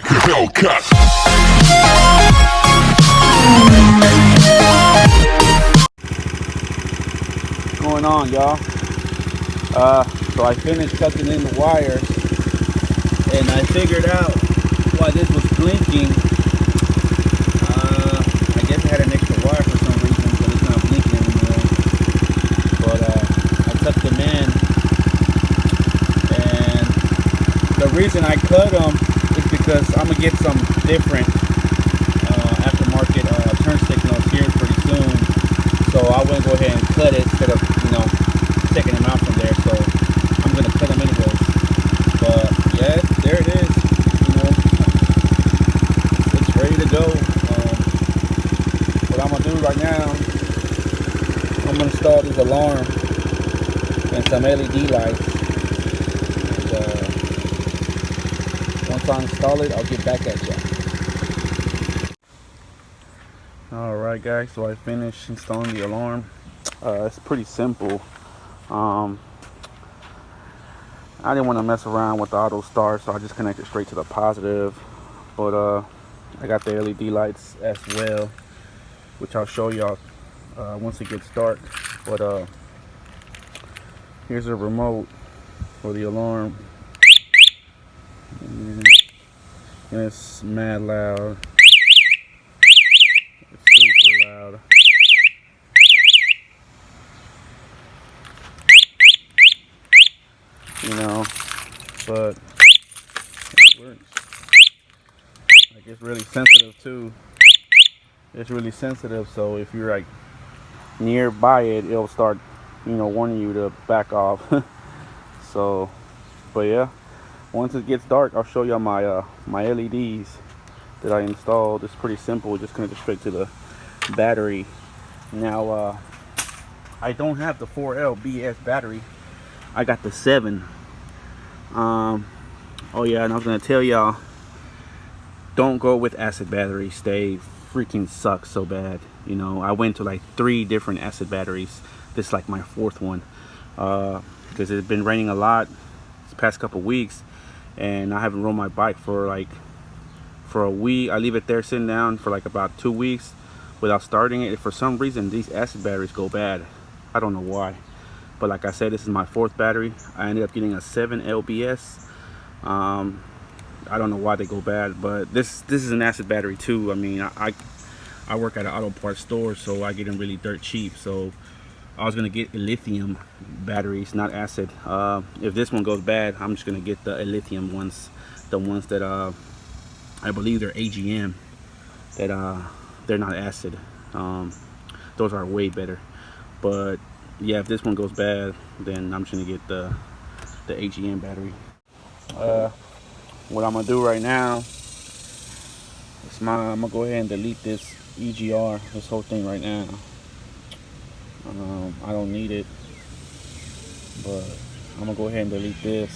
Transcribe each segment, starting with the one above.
Hellcat. What's going on, y'all? So I finished cutting in the wires, and I figured out why this was blinking. I guess I had an extra wire for some reason, but it's not blinking anymore. But I tucked them in, and the reason I cut them is because I'm gonna get some different aftermarket turn signals here pretty soon. So I want to go ahead and cut it instead of, taking them out from there. So I'm going to cut them anyways. But yeah, there it is. It's ready to go. What I'm going to do right now, I'm going to install this alarm and some LED lights. And once I install it, I'll get back at you. Alright guys, so I finished installing the alarm. It's pretty simple. I didn't want to mess around with the auto start, so I just connected straight to the positive. But I got the LED lights as well, which I'll show y'all once it gets dark. But here's a remote for the alarm, and it's mad loud. Super loud. But it works. Like, it's really sensitive too. It's really sensitive, so if you're like nearby it, it'll start, warning you to back off. So, but yeah, once it gets dark, I'll show y'all my my LEDs that I installed. It's pretty simple, just connect it straight to the battery. Now I don't have the 4LBS battery, I got the 7. Oh yeah, and I was gonna tell y'all, don't go with acid batteries. They freaking suck so bad. I went to like 3 different acid batteries. This is like my 4th one, because it's been raining a lot this past couple weeks, and I haven't rode my bike for a week. I leave it there sitting down for like about 2 weeks without starting it. For some reason, these acid batteries go bad. I don't know why, but like I said, this is my 4th battery. I ended up getting a 7 LBS. I don't know why they go bad, but this is an acid battery too. I mean, I work at an auto parts store, so I get them really dirt cheap. So I was gonna get lithium batteries, not acid. If this one goes bad, I'm just gonna get the lithium ones, the ones that I believe they're AGM, that they're not acid. Those are way better. But yeah, if this one goes bad, then I'm just gonna get the AGM battery. What I'm gonna do right now is I'm gonna go ahead and delete this EGR, this whole thing right now. I don't need it, but I'm gonna go ahead and delete this.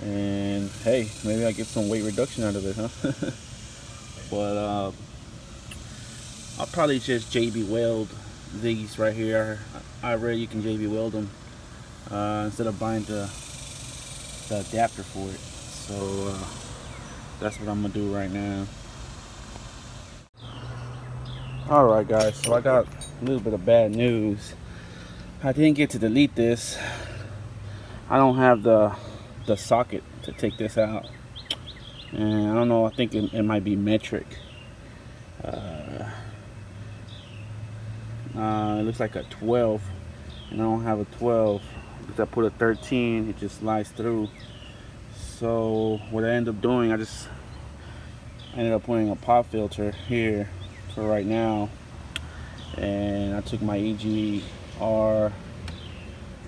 And hey, maybe I get some weight reduction out of it, huh? But I'll probably just JB weld these right here. I read you can JB weld them instead of buying the adapter for it. So that's what I'm gonna do right now. Alright guys, so I got a little bit of bad news. I didn't get to delete this. I don't have the socket to take this out, and I don't know, I think it might be metric. It looks like a 12, and I don't have a 12 because I put a 13. It just slides through. So what I ended up doing, I ended up putting a pop filter here for right now, and I took my EGR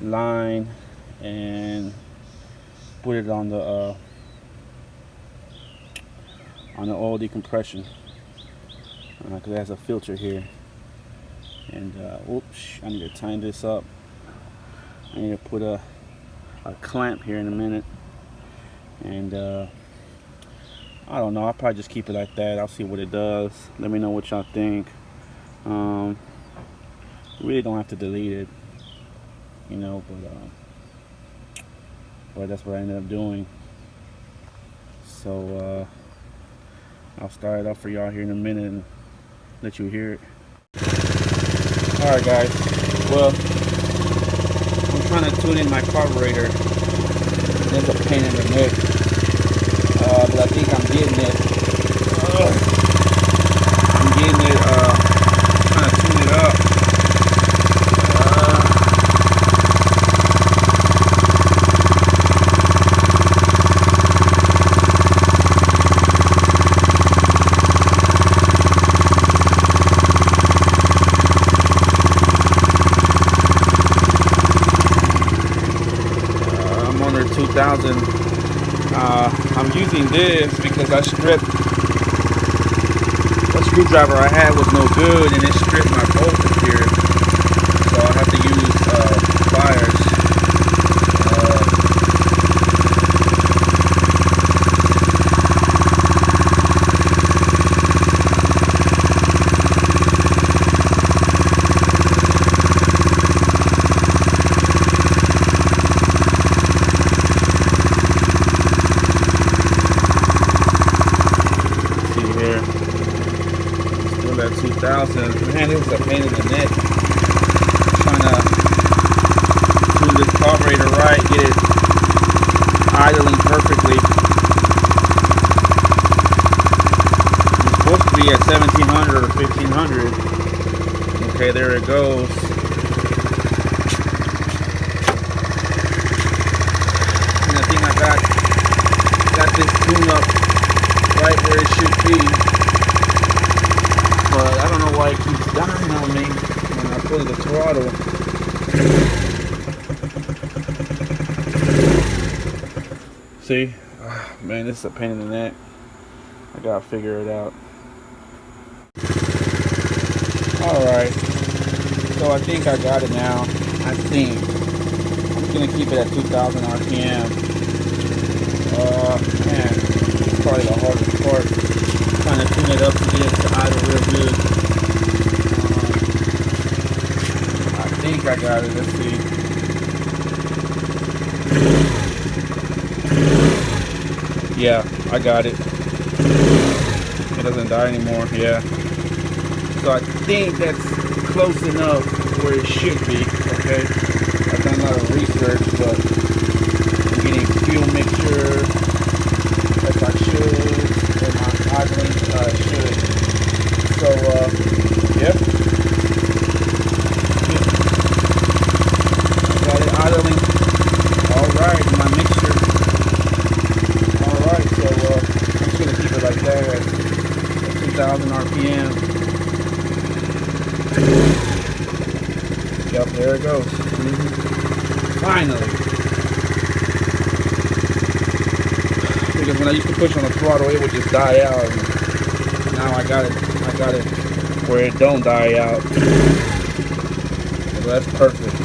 line and put it on the oil decompression, because it has a filter here. And oops, I need to tighten this up. I need to put a clamp here in a minute, and I don't know, I'll probably just keep it like that. I'll see what it does. Let me know what y'all think. You really don't have to delete it, but that's what I ended up doing. So I'll start it up for y'all here in a minute and let you hear it. Alright guys, well, I'm trying to tune in my carburetor. It's a pain in the neck, but I think I'm getting it. I'm getting it, trying to tune it up. I'm under 2,000. I'm using this because I stripped the screwdriver I had was no good, and it stripped my bolts here, so I have to use pliers. At 2,000. Man, it was a pain in the neck trying to tune this carburetor right, get it idling perfectly. It's supposed to be at 1,700 or 1,500. Okay, there it goes. And I think I got this tuned up right where it should be. But I don't know why it keeps dying on me when I pull the throttle. See? Man, this is a pain in the neck. I gotta figure it out. Alright. So I think I got it now. I think. I'm just gonna keep it at 2,000 RPM. Man, it's probably the hardest part. Trying to tune it up to get it to idle real good. I think I got it. Let's see. Yeah, I got it. It doesn't die anymore. Yeah. So I think that's close enough where it should be. Okay. I've done a lot of research, but I'm getting fuel mixture if I should. Idling should. So yep. Got it idling. Alright, my mixture. Alright, so I'm just gonna keep it like that at 2,000 RPM. Yep, there it goes. Finally. Because when I used to push on the throttle, it would just die out. And now I got it where it don't die out. So that's perfect.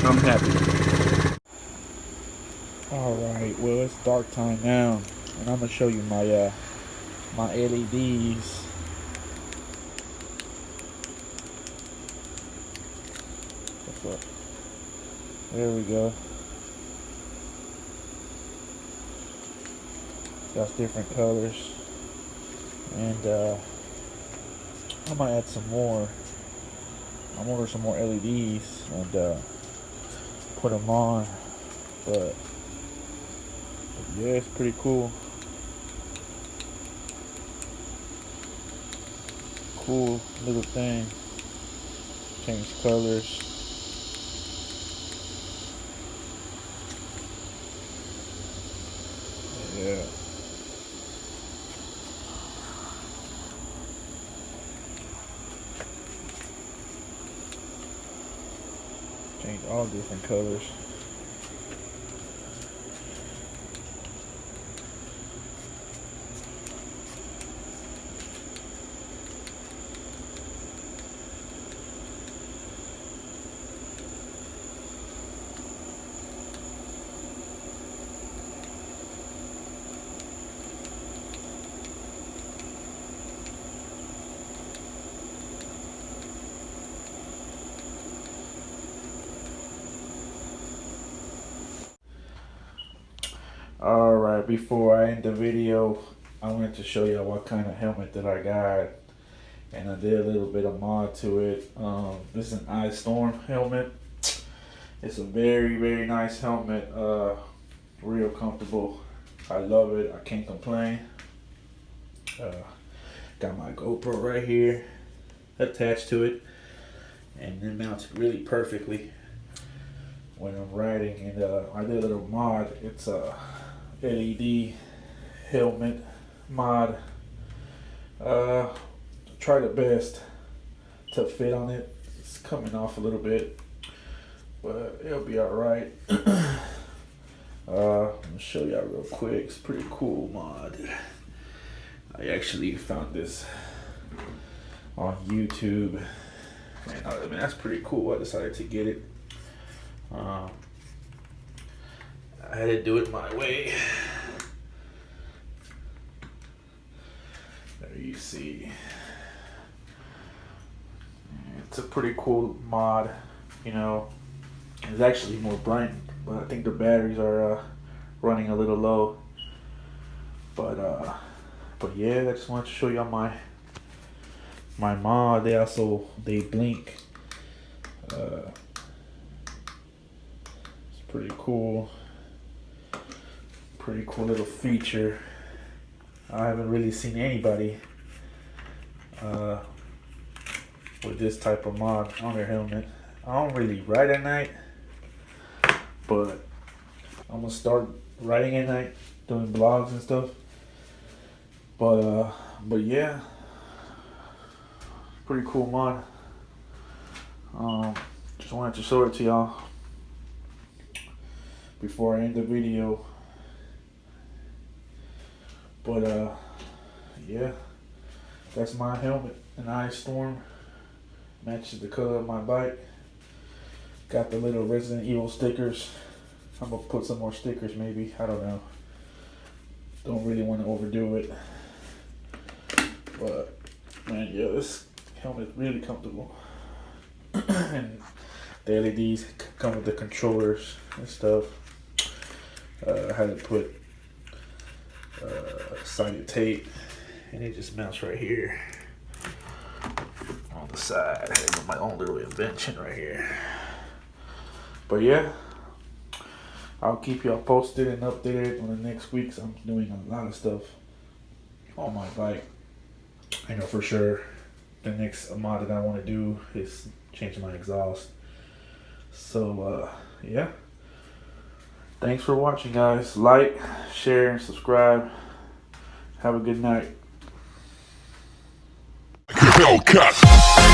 I'm happy. Alright, well, it's dark time now, and I'm gonna show you my my LEDs. What's up? There we go. Got different colors, and I might add some more. I'm order some more LEDs and put them on, but yeah, it's pretty cool. Cool little thing. Change colors. Yeah. Change all different colors. Alright, before I end the video, I wanted to show you what kind of helmet that I got. And I did a little bit of mod to it. This is an Ice Storm helmet. It's a very, very nice helmet. Real comfortable. I love it. I can't complain. Got my GoPro right here attached to it. And it mounts really perfectly when I'm riding. And I did a little mod. It's a LED helmet mod. Try the best to fit on it. It's coming off a little bit, but it'll be all right. I'm gonna show y'all real quick. It's a pretty cool mod. I actually found this on YouTube, and I mean that's pretty cool. I decided to get it. I had to do it my way. There you see. It's a pretty cool mod, you know. It's actually more bright, but I think the batteries are running a little low. But yeah, I just wanted to show y'all my mod. They blink. It's pretty cool. Pretty cool little feature. I haven't really seen anybody with this type of mod on their helmet. I don't really ride at night, but I'm gonna start riding at night, doing vlogs and stuff. But yeah, pretty cool mod. Just wanted to show it to y'all before I end the video. But yeah, that's my helmet, an Ice Storm. Matches the color of my bike. Got the little Resident Evil stickers. I'm gonna put some more stickers maybe, I don't know. Don't really want to overdo it. But man, yeah, this helmet is really comfortable. And the LEDs come with the controllers and stuff. I had to put sided tape, and it just mounts right here on the side. I have my own little invention right here. But yeah, I'll keep y'all posted and updated on the next weeks. I'm doing a lot of stuff on my bike. I know for sure the next mod that I want to do is changing my exhaust. So yeah, thanks for watching, guys. Like, share, and subscribe. Have a good night. Hellcat.